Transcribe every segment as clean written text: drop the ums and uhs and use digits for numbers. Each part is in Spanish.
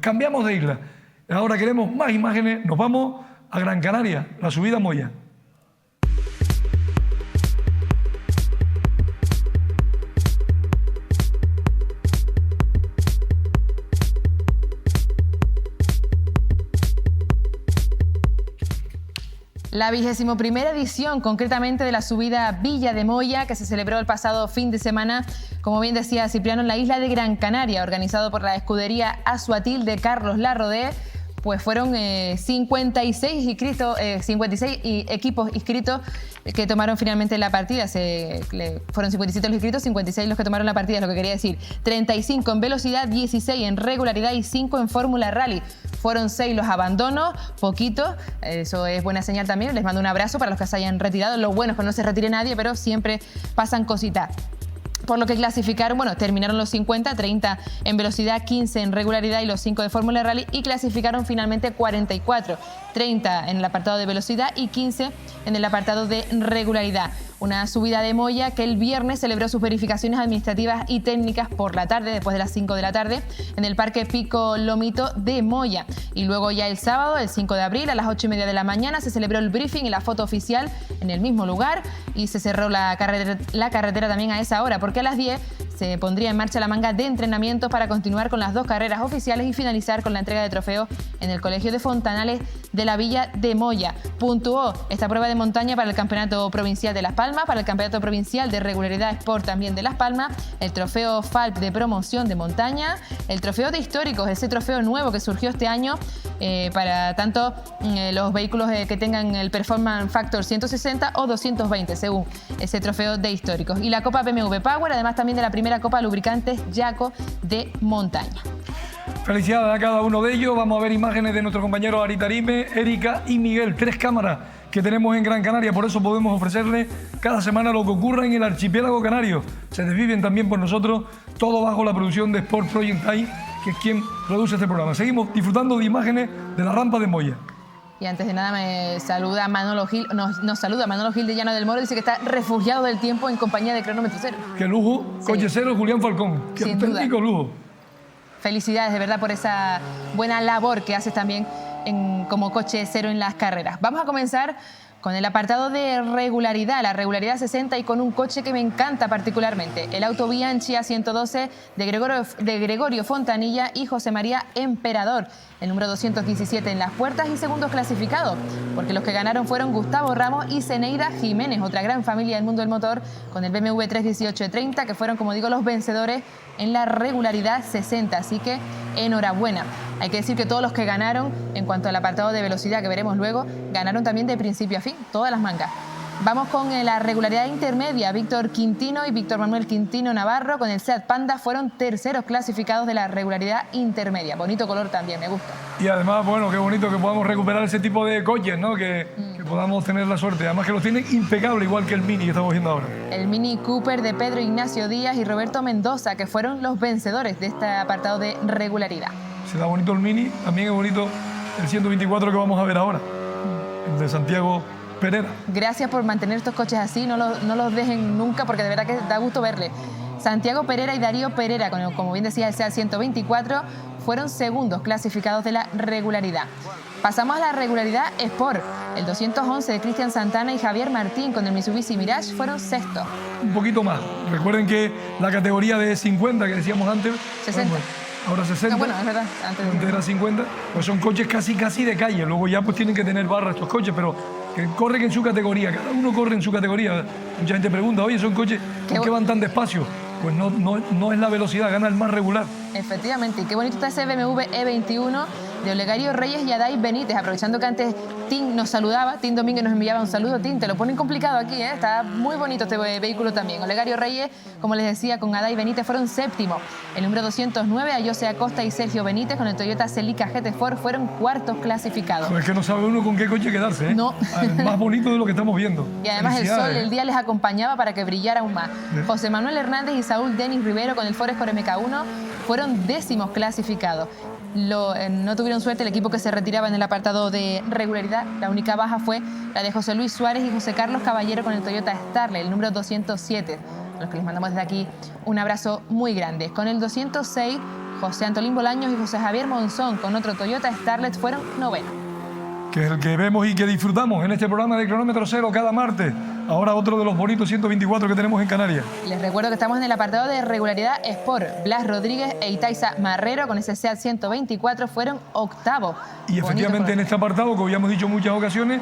cambiamos de isla. Ahora queremos más imágenes, nos vamos a Gran Canaria, la subida a Moya. La 21ª edición, concretamente de la subida Villa de Moya, que se celebró el pasado fin de semana, como bien decía Cipriano, en la isla de Gran Canaria, organizado por la escudería Azuatil de Carlos Larrodé. Pues fueron 56 equipos inscritos que tomaron finalmente la partida. Fueron 57 los inscritos, 56 los que tomaron la partida, es lo que quería decir. 35 en velocidad, 16 en regularidad y 5 en Fórmula Rally. Fueron 6 los abandonos, poquito, eso es buena señal también. Les mando un abrazo para los que se hayan retirado. Lo bueno es que no se retire nadie, pero siempre pasan cositas. Por lo que clasificaron, bueno, terminaron los 50, 30 en velocidad, 15 en regularidad y los 5 de Fórmula Rally, y clasificaron finalmente 44, 30 en el apartado de velocidad y 15 en el apartado de regularidad. Una subida de Moya que el viernes celebró sus verificaciones administrativas y técnicas por la tarde, después de las 5 de la tarde, en el Parque Pico Lomito de Moya. Y luego ya el sábado, el 5 de abril, a las 8:30 de la mañana, se celebró el briefing y la foto oficial en el mismo lugar, y se cerró la carretera también a esa hora, porque a las 10 se pondría en marcha la manga de entrenamientos para continuar con las 2 carreras oficiales y finalizar con la entrega de trofeos en el Colegio de Fontanales de la Villa de Moya. Puntuó esta prueba de montaña para el Campeonato Provincial de Las Palmas, para el Campeonato Provincial de Regularidad Sport también de Las Palmas, el Trofeo FALP de Promoción de Montaña, el Trofeo de Históricos, ese trofeo nuevo que surgió este año para tanto los vehículos que tengan el Performance Factor 160 o 220, según ese trofeo de Históricos. Y la Copa BMW Power, además también de la primera Copa Lubricantes Yaco de Montaña. Felicidades a cada uno de ellos. Vamos a ver imágenes de nuestros compañeros Ari Tarime, Erika y Miguel. 3 cámaras que tenemos en Gran Canaria, por eso podemos ofrecerles cada semana lo que ocurra en el archipiélago canario. Se desviven también por nosotros, todo bajo la producción de Sport Project Time, que es quien produce este programa. Seguimos disfrutando de imágenes de la rampa de Moya. Y antes de nada me saluda Manolo Gil, nos saluda Manolo Gil de Llano del Moro, dice que está refugiado del tiempo en compañía de Cronómetro Cero. Qué lujo, sí. Coche cero, Julián Falcón. Qué auténtico lujo. Felicidades de verdad por esa buena labor que haces también como coche cero en las carreras. Vamos a comenzar con el apartado de regularidad, la regularidad 60, y con un coche que me encanta particularmente, el auto Bianchi A112 de Gregorio Fontanilla y José María Emperador, el número 217 en las puertas y segundos clasificados, porque los que ganaron fueron Gustavo Ramos y Zeneida Jiménez, otra gran familia del mundo del motor, con el BMW 318-30, que fueron, como digo, los vencedores en la regularidad 60, así que enhorabuena. Hay que decir que todos los que ganaron, en cuanto al apartado de velocidad que veremos luego, ganaron también de principio a fin, todas las mangas. Vamos con la regularidad intermedia. Víctor Quintino y Víctor Manuel Quintino Navarro con el Seat Panda fueron terceros clasificados de la regularidad intermedia. Bonito color también, me gusta. Y además, bueno, qué bonito que podamos recuperar ese tipo de coches, ¿no? Que podamos tener la suerte. Además que los tienen impecable, igual que el Mini que estamos viendo ahora. El Mini Cooper de Pedro Ignacio Díaz y Roberto Mendoza, que fueron los vencedores de este apartado de regularidad. Se da bonito el Mini, también es bonito el 124 que vamos a ver ahora, el de Santiago Pereira. Gracias por mantener estos coches así, no los dejen nunca, porque de verdad que da gusto verle. Santiago Pereira y Darío Pereira, como bien decía el SEAT 124, fueron segundos clasificados de la regularidad. Pasamos a la regularidad Sport. El 211 de Cristian Santana y Javier Martín con el Mitsubishi Mirage fueron sextos. Un poquito más. Recuerden que la categoría de 50 que decíamos antes... 60. Bueno, ahora 60. No, bueno, es verdad. Antes era 50. Pues son coches casi de calle. Luego ya pues tienen que tener barra estos coches, pero que corren en su categoría. Cada uno corre en su categoría. Mucha gente pregunta, oye, son coches, ¿por qué van tan despacio? Pues no es la velocidad, gana el más regular. Efectivamente, y qué bonito está ese BMW E21 de Olegario Reyes y Adai Benítez, aprovechando que antes Tim nos saludaba, Tim Domínguez nos enviaba un saludo. Tim, te lo ponen complicado aquí, ¿eh? Está muy bonito este vehículo también. Olegario Reyes, como les decía, con Adai Benítez fueron séptimos. El número 209, a José Acosta y Sergio Benítez con el Toyota Celica GT Sport fueron cuartos clasificados. Pues es que no sabe uno con qué coche quedarse, ¿eh? No. Más bonito de lo que estamos viendo. Y además el sol, el día les acompañaba para que brillara aún más. José Manuel Hernández y Saúl Denis Rivero con el Ford Escort MK1 fueron décimos clasificados. No tuvieron suerte el equipo que se retiraba en el apartado de regularidad. La única baja fue la de José Luis Suárez y José Carlos Caballero con el Toyota Starlet, el número 207, a los que les mandamos desde aquí un abrazo muy grande. Con el 206, José Antolín Bolaños y José Javier Monzón con otro Toyota Starlet fueron novenos. Que es el que vemos y que disfrutamos en este programa de Cronómetro Cero cada martes. Ahora otro de los bonitos 124 que tenemos en Canarias. Les recuerdo que estamos en el apartado de regularidad Sport. Blas Rodríguez e Itaiza Marrero con ese SEAT 124 fueron octavos. Y efectivamente en este apartado, como ya hemos dicho en muchas ocasiones,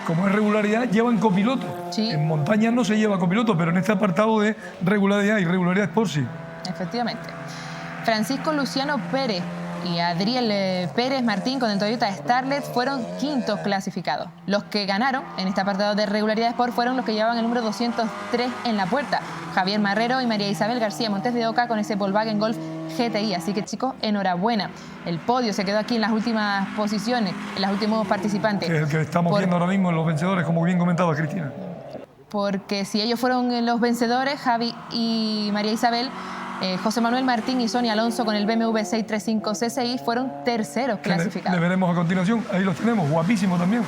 como es regularidad, llevan copiloto. Sí. En montaña no se lleva copiloto, pero en este apartado de regularidad y regularidad Sport sí. Efectivamente. Francisco Luciano Pérez y Adriel Pérez Martín con el Toyota Starlet fueron quintos clasificados. Los que ganaron en este apartado de regularidad Sport fueron los que llevaban el número 203 en la puerta. Javier Marrero y María Isabel García Montes de Oca con ese Volkswagen Golf GTI. Así que chicos, enhorabuena. El podio se quedó aquí en las últimas posiciones, en los últimos participantes. Que es el que estamos viendo ahora mismo en los vencedores, como bien comentaba Cristina. Porque si ellos fueron los vencedores, Javi y María Isabel, José Manuel Martín y Sonia Alonso con el BMW 635 CSI fueron terceros clasificados. Le veremos a continuación, ahí los tenemos, guapísimo también.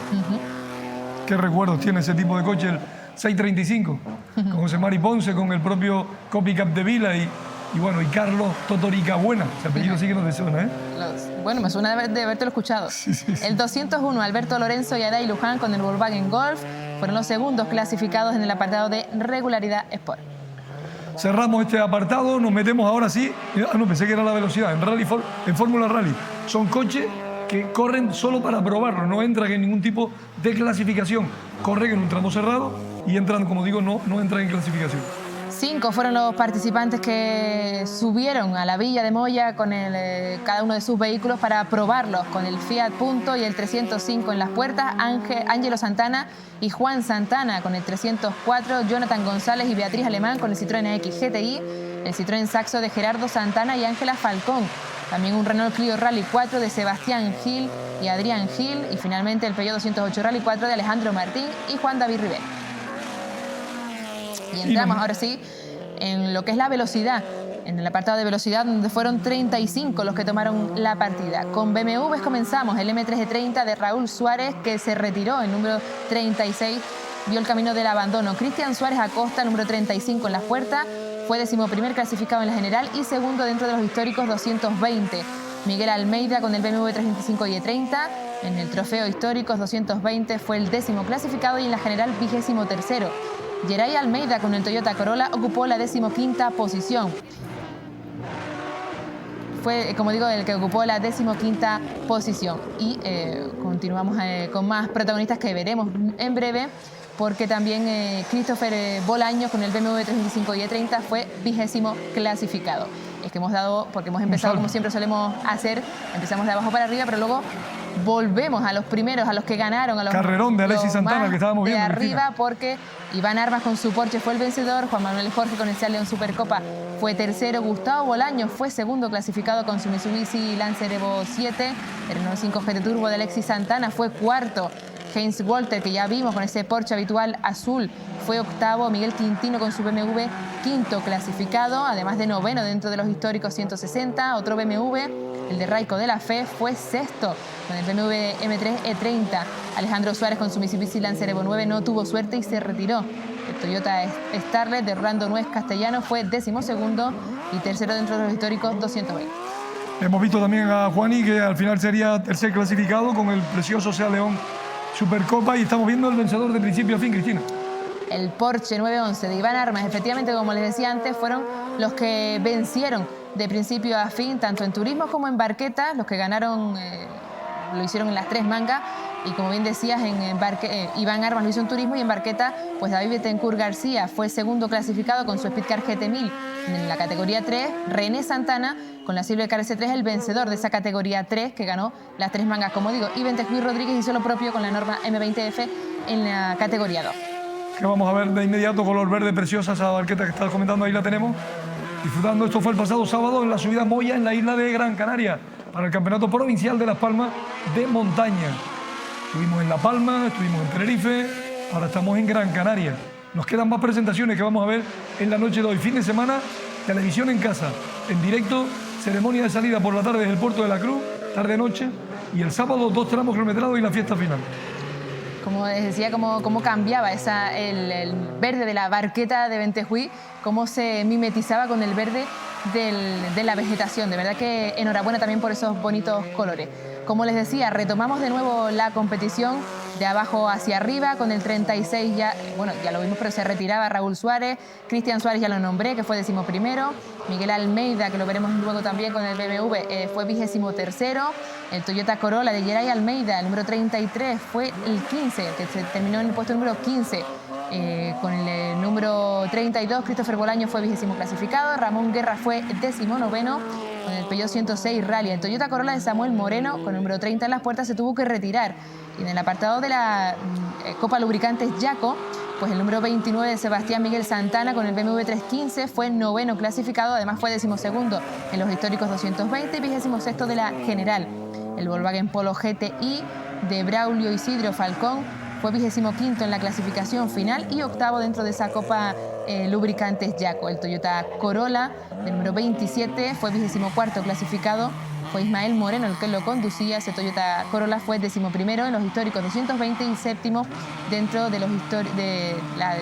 Qué recuerdos tiene ese tipo de coche, el 635, con José Mari Ponce, con el propio Copycat de Vila y bueno, y Carlos Totorica Buena, ese apellido sí que no te suena, ¿eh? Bueno, me suena de habértelo escuchado. Sí. El 201, Alberto Lorenzo y Adai Luján con el Volkswagen Golf fueron los segundos clasificados en el apartado de regularidad Sport. Cerramos este apartado, nos metemos ahora sí. No, pensé que era la velocidad. En Fórmula Rally son coches que corren solo para probarlo, no entran en ningún tipo de clasificación. Corren en un tramo cerrado y entran, como digo, no entran en clasificación. 5 fueron los participantes que subieron a la Villa de Moya con cada uno de sus vehículos para probarlos, con el Fiat Punto y el 305 en las puertas, Ángelo Santana y Juan Santana con el 304, Jonathan González y Beatriz Alemán con el Citroën X GTI, el Citroën Saxo de Gerardo Santana y Ángela Falcón, también un Renault Clio Rally 4 de Sebastián Gil y Adrián Gil, y finalmente el Peugeot 208 Rally 4 de Alejandro Martín y Juan David Rivera. Y entramos ahora sí en lo que es la velocidad, en el apartado de velocidad, donde fueron 35 los que tomaron la partida. Con BMWs comenzamos, el M3E30 de Raúl Suárez, que se retiró, el número 36, vio el camino del abandono. Cristian Suárez Acosta, número 35 en las puertas, fue 11º clasificado en la general y segundo dentro de los históricos 220. Miguel Almeida con el BMW 325 y E30, en el trofeo históricos 220 fue el 10º clasificado y en la general 23º. Geray Almeida con el Toyota Corolla ocupó la 15ª posición. Fue, como digo, el que ocupó la 15ª posición. Y continuamos con más protagonistas que veremos en breve, porque también Christopher Bolaños con el BMW 325 y E30 fue 20º clasificado. Es que hemos dado, porque hemos empezado como siempre solemos hacer, empezamos de abajo para arriba, pero luego volvemos a los primeros, a los que ganaron, a los carrerón de Alexis Santana que estábamos viendo de arriba, porque Iván Armas con su Porsche fue el vencedor, Juan Manuel Jorge con el Seat León Supercopa fue tercero, Gustavo Bolaños fue segundo clasificado con su Mitsubishi Lancer Evo 7, el 95 GT Turbo de Alexis Santana fue cuarto, Heinz Walter, que ya vimos con ese Porsche habitual azul, fue octavo, Miguel Quintino con su BMW quinto clasificado, además de noveno dentro de los históricos 160, otro BMW, el de Raico de la Fe, fue sexto con el BMW M3 E30. Alejandro Suárez con su Mitsubishi Lancer Evo 9 no tuvo suerte y se retiró. El Toyota Starlet de Rolando Nuez Castellano fue 12º y tercero dentro de los históricos 220. Hemos visto también a Juani, que al final sería tercer clasificado con el precioso Seat León Supercopa, y estamos viendo el vencedor de principio a fin, Cristina. El Porsche 911 de Iván Armas, efectivamente, como les decía antes, fueron los que vencieron de principio a fin, tanto en turismo como en barqueta. Los que ganaron lo hicieron en las 3 mangas, y como bien decías, Iván Armas lo hizo en turismo, y en barqueta, pues David Betancourt García fue segundo clasificado con su Speedcar GT1000 en la categoría 3. René Santana con la Silvercar S3, el vencedor de esa categoría 3, que ganó las 3 mangas, como digo. Y Ventejuy Rodríguez hizo lo propio con la Norma M20F en la categoría 2. Que vamos a ver de inmediato, color verde preciosa, esa barqueta que estás comentando, ahí la tenemos disfrutando. Esto fue el pasado sábado en la subida Moya, en la isla de Gran Canaria, para el Campeonato Provincial de Las Palmas de Montaña. Estuvimos en La Palma, estuvimos en Tenerife, ahora estamos en Gran Canaria. Nos quedan más presentaciones que vamos a ver en la noche de hoy. Fin de semana, televisión en casa, en directo, ceremonia de salida por la tarde desde el Puerto de la Cruz, tarde-noche, y el sábado 2 tramos cronometrados y la fiesta final. Como les decía, cómo cambiaba el verde de la barqueta de Ventejuy, cómo se mimetizaba con el verde de la vegetación. De verdad que enhorabuena también por esos bonitos colores. Como les decía, retomamos de nuevo la competición de abajo hacia arriba con el 36 ya, bueno, ya lo vimos, pero se retiraba Raúl Suárez, Cristian Suárez ya lo nombré, que fue 11º, Miguel Almeida, que lo veremos luego también con el BMW, fue 23º, el Toyota Corolla de Geray Almeida, el número 33, fue el 15, que se terminó en el puesto número 15. Con el número 32, Christopher Bolaño fue 20º clasificado, Ramón Guerra fue 19º, con el Peugeot 106 Rally. El Toyota Corolla de Samuel Moreno, con el número 30 en las puertas, se tuvo que retirar. Y en el apartado de la Copa Lubricantes Yaco, pues el número 29 de Sebastián Miguel Santana, con el BMW 315, fue 9º clasificado, además fue 12º en los históricos 220 y 26º de la general. El Volkswagen Polo GTI de Braulio Isidro Falcón fue 25º en la clasificación final y 8º dentro de esa Copa Lubricantes Yaco. El Toyota Corolla, del número 27, fue 24º clasificado. Fue Ismael Moreno el que lo conducía. Ese Toyota Corolla fue 11º en los históricos 220 y 7º dentro de la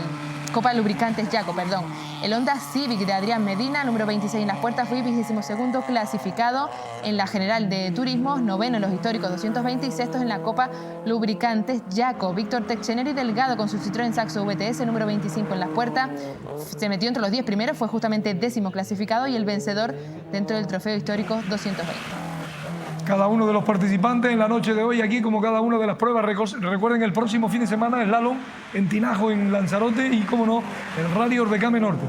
Copa Lubricantes Yaco, perdón. El Honda Civic de Adrián Medina, número 26 en las puertas, fue 22º clasificado en la general de turismos, 9º en los históricos 220 y 6º en la Copa Lubricantes Yaco. Víctor Techeneri Delgado con su Citroën Saxo VTS, número 25 en las puertas, se metió entre los 10 primeros, fue justamente 10º clasificado y el vencedor dentro del trofeo histórico 220. Cada uno de los participantes en la noche de hoy aquí, como cada una de las pruebas. Recuerden, el próximo fin de semana el slalom en Tinajo, en Lanzarote, y, como no, el Rally Orbecame Norte.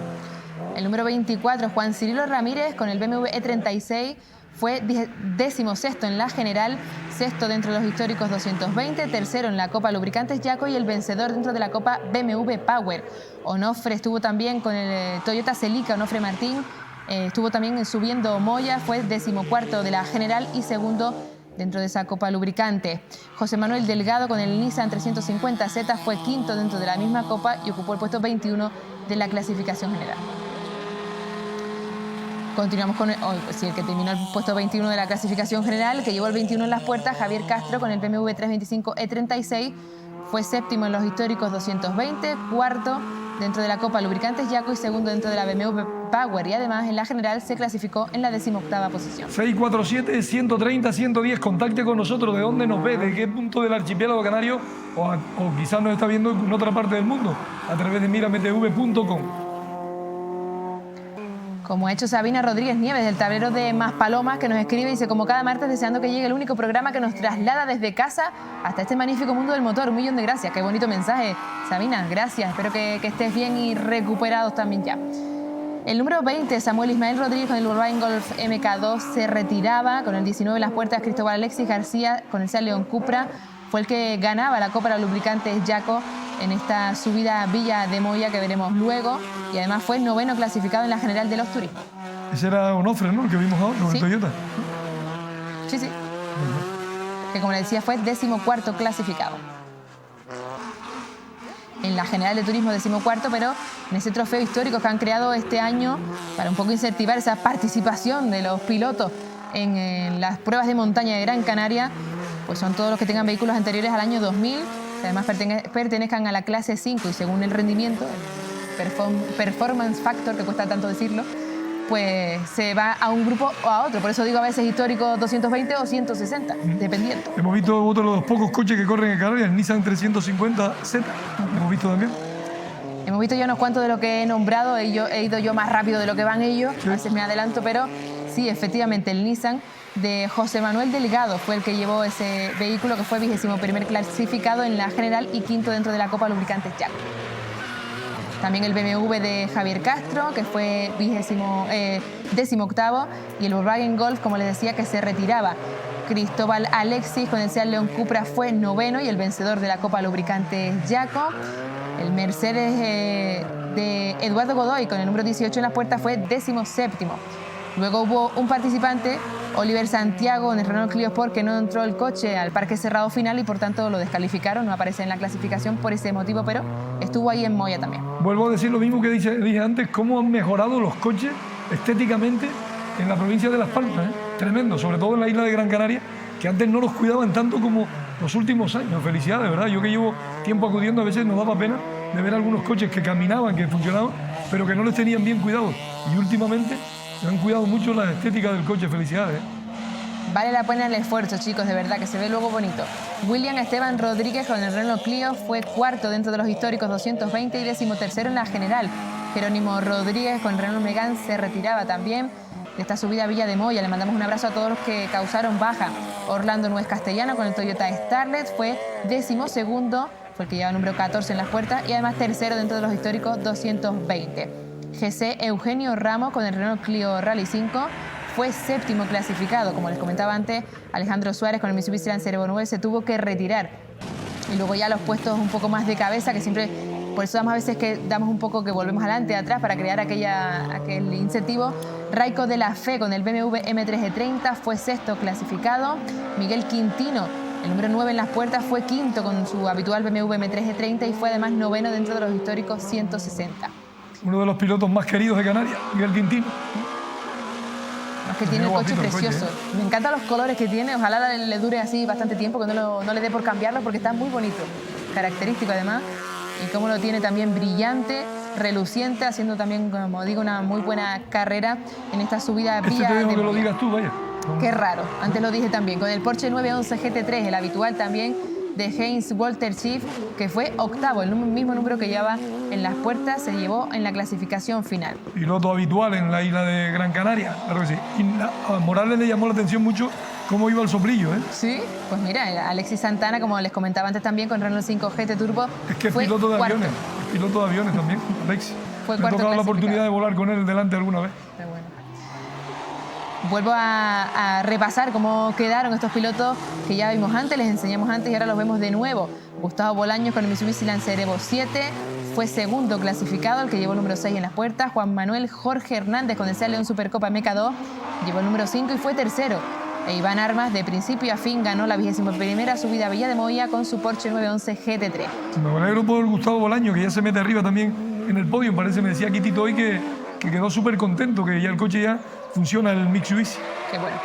El número 24, Juan Cirilo Ramírez, con el BMW E36, fue 16º en la general, 6º dentro de los históricos 220, 3º en la Copa Lubricantes Yaco y el vencedor dentro de la Copa BMW Power. Onofre estuvo también con el Toyota Celica, Onofre Martín, estuvo también subiendo Moya, fue 14º de la general y 2º dentro de esa Copa Lubricante. José Manuel Delgado con el Nissan 350Z fue 5º dentro de la misma Copa y ocupó el puesto 21 de la clasificación general. Continuamos con el que terminó el puesto 21 de la clasificación general, que llevó el 21 en las puertas, Javier Castro con el BMW 325 E36, fue 7º en los históricos 220, 4º dentro de la Copa Lubricantes Yaco y 2º dentro de la BMW Power, y además en la general se clasificó en la 18ª posición. 647-130-110, contacte con nosotros. ¿De dónde nos ve? ¿De qué punto del archipiélago canario? O quizás nos está viendo en otra parte del mundo, a través de miramtv.com. Como ha hecho Sabina Rodríguez Nieves del tablero de Maspalomas, que nos escribe y dice: como cada martes, deseando que llegue el único programa que nos traslada desde casa hasta este magnífico mundo del motor. 1.000.000 de gracias. Qué bonito mensaje, Sabina. Gracias. Espero que estés bien y recuperados también ya. El número 20, Samuel Ismael Rodríguez con el Volkswagen Golf MK2, se retiraba. Con el 19 en las puertas, Cristóbal Alexis García con el Seat León Cupra fue el que ganaba la Copa de Lubricantes Yaco en esta subida a Villa de Moya que veremos luego, y además fue 9º clasificado en la general de los turismos. Ese era Onofre, ¿no? El que vimos ahora, con el Toyota. Sí, sí. Que, como le decía, fue 14º clasificado. En la general de turismo 14º, pero en ese trofeo histórico que han creado este año para un poco incentivar esa participación de los pilotos en las pruebas de montaña de Gran Canaria, pues son todos los que tengan vehículos anteriores al año 2000, que además pertenezcan a la clase 5 y según el rendimiento, el performance factor, que cuesta tanto decirlo, pues se va a un grupo o a otro. Por eso digo a veces histórico 220 o 160, dependiendo. Hemos visto otro de los pocos coches que corren en Canarias, el Nissan 350Z. Hemos visto también. Hemos visto ya unos cuantos de lo que he nombrado. He ido yo más rápido de lo que van ellos. Sí. A veces me adelanto, pero sí, efectivamente, el Nissan de José Manuel Delgado fue el que llevó ese vehículo, que fue 21º clasificado en la general y 5º dentro de la Copa Lubricantes Yaco. También el BMW de Javier Castro, que fue 18º, y el Volkswagen Golf, como les decía, que se retiraba. Cristóbal Alexis con el Seat León Cupra fue 9º y el vencedor de la Copa Lubricantes Yaco. El Mercedes de Eduardo Godoy con el número 18 en las puertas fue 17º. Luego hubo un participante, Oliver Santiago, en el Renault Clio Sport, que no entró el coche al parque cerrado final y por tanto lo descalificaron, no aparece en la clasificación por ese motivo, pero estuvo ahí en Moya también. Vuelvo a decir lo mismo que dije antes, cómo han mejorado los coches estéticamente en la provincia de Las Palmas, ¿eh? Tremendo, sobre todo en la isla de Gran Canaria, que antes no los cuidaban tanto como los últimos años. Felicidades, ¿verdad? Yo que llevo tiempo acudiendo, a veces nos daba pena de ver algunos coches que caminaban, que funcionaban, pero que no les tenían bien cuidados. Y últimamente Se han cuidado mucho la estética del coche, felicidades. Vale la pena el esfuerzo, chicos, de verdad, que se ve luego bonito. William Esteban Rodríguez con el Renault Clio fue cuarto dentro de los históricos 220 y 13º en la general. Jerónimo Rodríguez con el Renault Megane se retiraba también de esta subida a Villa de Moya. Le mandamos un abrazo a todos los que causaron baja. Orlando Nuez Castellano con el Toyota Starlet fue 12º, fue el que lleva número 14 en las puertas y además tercero dentro de los históricos 220. GC Eugenio Ramos con el Renault Clio Rally 5 fue séptimo clasificado. Como les comentaba antes, Alejandro Suárez con el Mitsubishi Lancer Evo 9 se tuvo que retirar. Y luego ya los puestos un poco más de cabeza, que siempre, por eso damos a veces que damos un poco que volvemos adelante, atrás, para crear aquel incentivo. Raico de la Fe con el BMW M3 E30 fue sexto clasificado. Miguel Quintino, el número 9 en las puertas, fue quinto con su habitual BMW M3 E30 y fue además noveno dentro de los históricos 160. Uno de los pilotos más queridos de Canarias, Miguel Quintino. Es que tiene el coche precioso. Me encantan los colores que tiene. Ojalá le dure así bastante tiempo, que no le dé por cambiarlo, porque está muy bonito. Característico además. Y cómo lo tiene también brillante, reluciente, haciendo también, como digo, una muy buena carrera en esta subida Villa de Moya. Que lo digas tú, vaya. Qué raro. Antes lo dije también. Con el Porsche 911 GT3, el habitual también de Heinz Walter Schiff, que fue octavo, el mismo número que lleva en las puertas, se llevó en la clasificación final. Piloto habitual en la isla de Gran Canaria, claro que sí. Y a Morales le llamó la atención mucho cómo iba el soplillo, ¿eh? Sí, pues mira, Alexis Santana, como les comentaba antes también, con Renault 5 GT Turbo, es que es fue piloto de cuarto. aviones, es piloto de aviones también, Alexis. Fue Me ha tocado la oportunidad de volar con él delante alguna vez. Pero bueno. Vuelvo a repasar cómo quedaron estos pilotos que ya vimos antes, les enseñamos antes y ahora los vemos de nuevo. Gustavo Bolaños con el Mitsubishi Lancer Evo 7 fue segundo clasificado, el que llevó el número 6 en las puertas. Juan Manuel Jorge Hernández con el Seat León Supercopa MK2 llevó el número 5 y fue tercero. E Iván Armas, de principio a fin, ganó la 21ª subida a Villa de Moya con su Porsche 911 GT3. Me alegro por Gustavo Bolaños, que ya se mete arriba también en el podio. Parece, me decía Kitito hoy que quedó súper contento, que ya el coche ya funciona, el Mitsubishi. Qué bueno.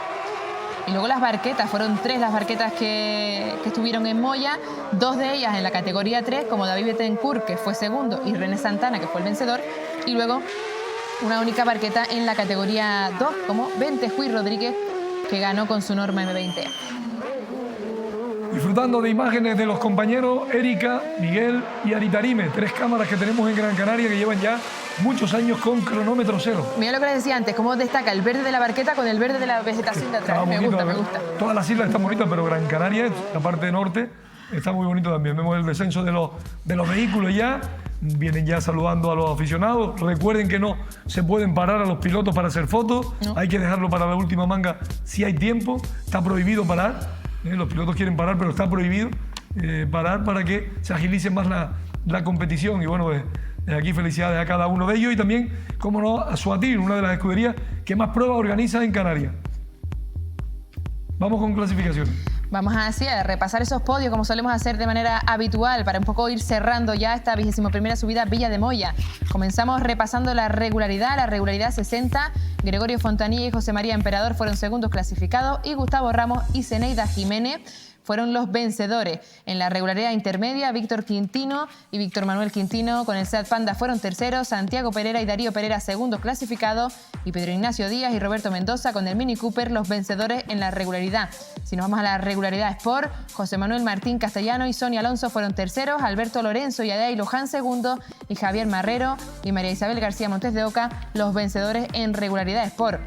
Y luego las barquetas, fueron 3 las barquetas que estuvieron en Moya, 2 de ellas en la categoría 3, como David Betancourt, que fue segundo, y René Santana, que fue el vencedor, y luego una única barqueta en la categoría 2, como Ventejuy Rodríguez, que ganó con su Norma M20. Disfrutando de imágenes de los compañeros Erika, Miguel y Aritarime, 3 cámaras que tenemos en Gran Canaria que llevan ya muchos años con cronómetro cero. Mira lo que les decía antes, cómo destaca el verde de la barqueta con el verde de la vegetación de atrás. Me gusta. Todas las islas están bonitas, pero Gran Canaria, la parte norte, está muy bonito también. Vemos el descenso de los vehículos ya. Vienen ya saludando a los aficionados. Recuerden que no se pueden parar a los pilotos para hacer fotos. No. Hay que dejarlo para la última manga si hay tiempo. Está prohibido parar. Los pilotos quieren parar, pero está prohibido parar para que se agilice más la competición. Y bueno, aquí felicidades a cada uno de ellos y también, como no, a Suatil, una de las escuderías que más pruebas organiza en Canarias. Vamos con clasificaciones. Vamos así a repasar esos podios como solemos hacer de manera habitual para un poco ir cerrando ya esta 21ª subida Villa de Moya. Comenzamos repasando la regularidad 60. Gregorio Fontanilla y José María Emperador fueron segundos clasificados y Gustavo Ramos y Zeneida Jiménez fueron los vencedores. En la regularidad intermedia, Víctor Quintino y Víctor Manuel Quintino con el Seat Panda fueron terceros, Santiago Pereira y Darío Pereira segundos clasificados y Pedro Ignacio Díaz y Roberto Mendoza con el Mini Cooper los vencedores en la regularidad. Si nos vamos a la regularidad Sport, José Manuel Martín Castellano y Sonia Alonso fueron terceros, Alberto Lorenzo y Adey Luján segundos y Javier Marrero y María Isabel García Montes de Oca los vencedores en regularidad Sport.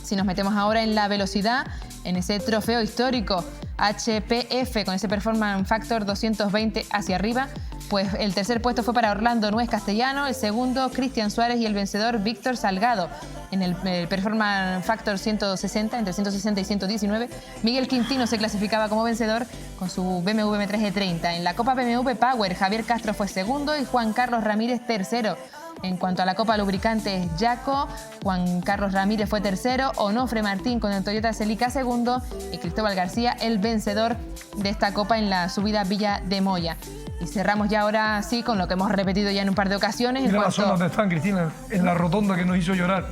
Si nos metemos ahora en la velocidad, en ese trofeo histórico HPF con ese Performance Factor 220 hacia arriba, pues el tercer puesto fue para Orlando Nuez Castellano, el segundo Cristian Suárez y el vencedor Víctor Salgado. En el Performance Factor 160, entre 160 y 119, Miguel Quintino se clasificaba como vencedor con su BMW M3 E30. En la Copa BMW Power, Javier Castro fue segundo y Juan Carlos Ramírez tercero. En cuanto a la Copa Lubricantes Yaco, Juan Carlos Ramírez fue tercero, Onofre Martín con el Toyota Celica segundo y Cristóbal García el vencedor de esta Copa en la subida Villa de Moya. Y cerramos ya ahora sí con lo que hemos repetido ya en un par de ocasiones. Mira la zona donde están, Cristina, en la rotonda que nos hizo llorar.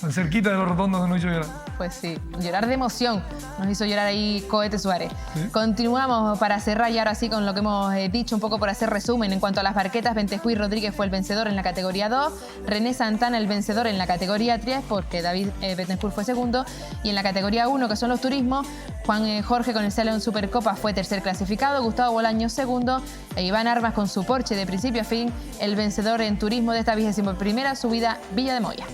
Tan cerquita de la rotonda que nos hizo llorar. Pues sí, llorar de emoción. Nos hizo llorar ahí Cohete Suárez. Sí. Continuamos para cerrar y ahora sí con lo que hemos dicho, un poco por hacer resumen. En cuanto a las barquetas, Ventejuy Rodríguez fue el vencedor en la categoría 2, René Santana el vencedor en la categoría 3, porque David Bettencourt fue segundo, y en la categoría 1, que son los turismos, Juan Jorge con el Salón Supercopa fue tercer clasificado, Gustavo Bolaño segundo, e Iván Armas con su Porsche de principio a fin, el vencedor en turismo de esta 21ª subida Villa de Moya.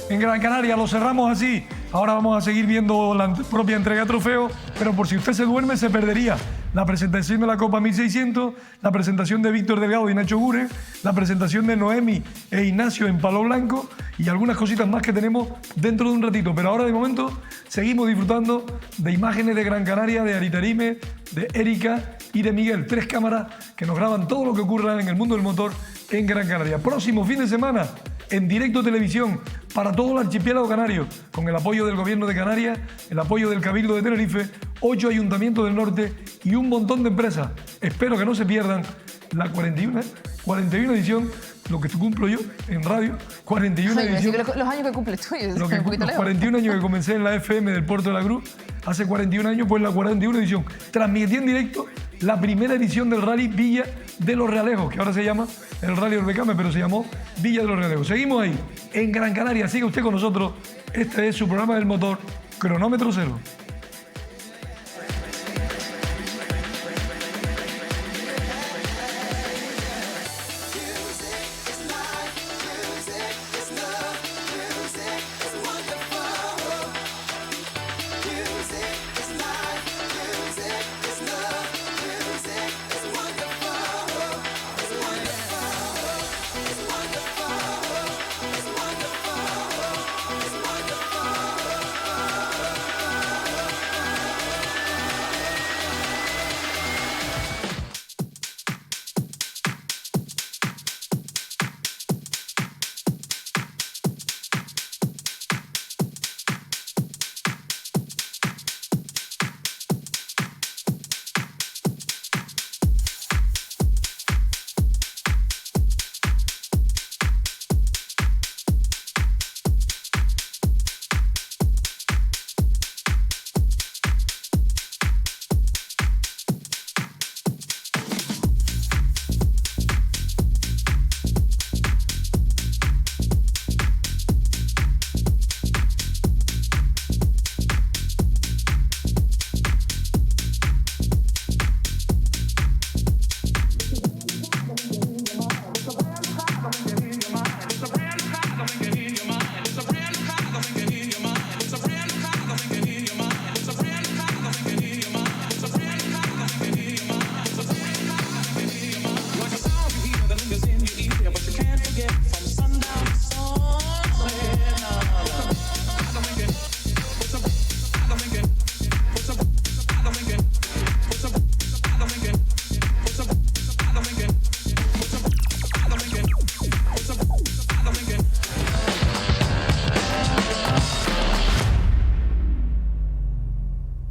En Gran Canaria lo cerramos así. Ahora vamos a seguir viendo la propia entrega de trofeos, pero por si usted se duerme se perdería la presentación de la Copa 1600, la presentación de Víctor Delgado y Nacho Gure, la presentación de Noemi e Ignacio en Palo Blanco y algunas cositas más que tenemos dentro de un ratito. Pero ahora de momento seguimos disfrutando de imágenes de Gran Canaria, de Aritarime, de Erika y de Miguel. 3 cámaras que nos graban todo lo que ocurra en el mundo del motor en Gran Canaria. Próximo fin de semana, en directo televisión para todo el archipiélago canario, con el apoyo del Gobierno de Canarias, el apoyo del Cabildo de Tenerife, 8 ayuntamientos del norte y un montón de empresas. Espero que no se pierdan la 41 edición, lo que cumplo yo en radio, 41 Ay, edición. los años que cumples tú, Lo que, un poquito los lejos. 41 años que comencé en la FM del Puerto de la Cruz, hace 41 años, pues la 41 edición. Transmití en directo la primera edición del Rally Villa de los Realejos, que ahora se llama el Rally Orbecame, pero se llamó Villa de los Realejos. Seguimos ahí, en Gran Canaria. Siga usted con nosotros. Este es su programa del motor, Cronómetro Cero.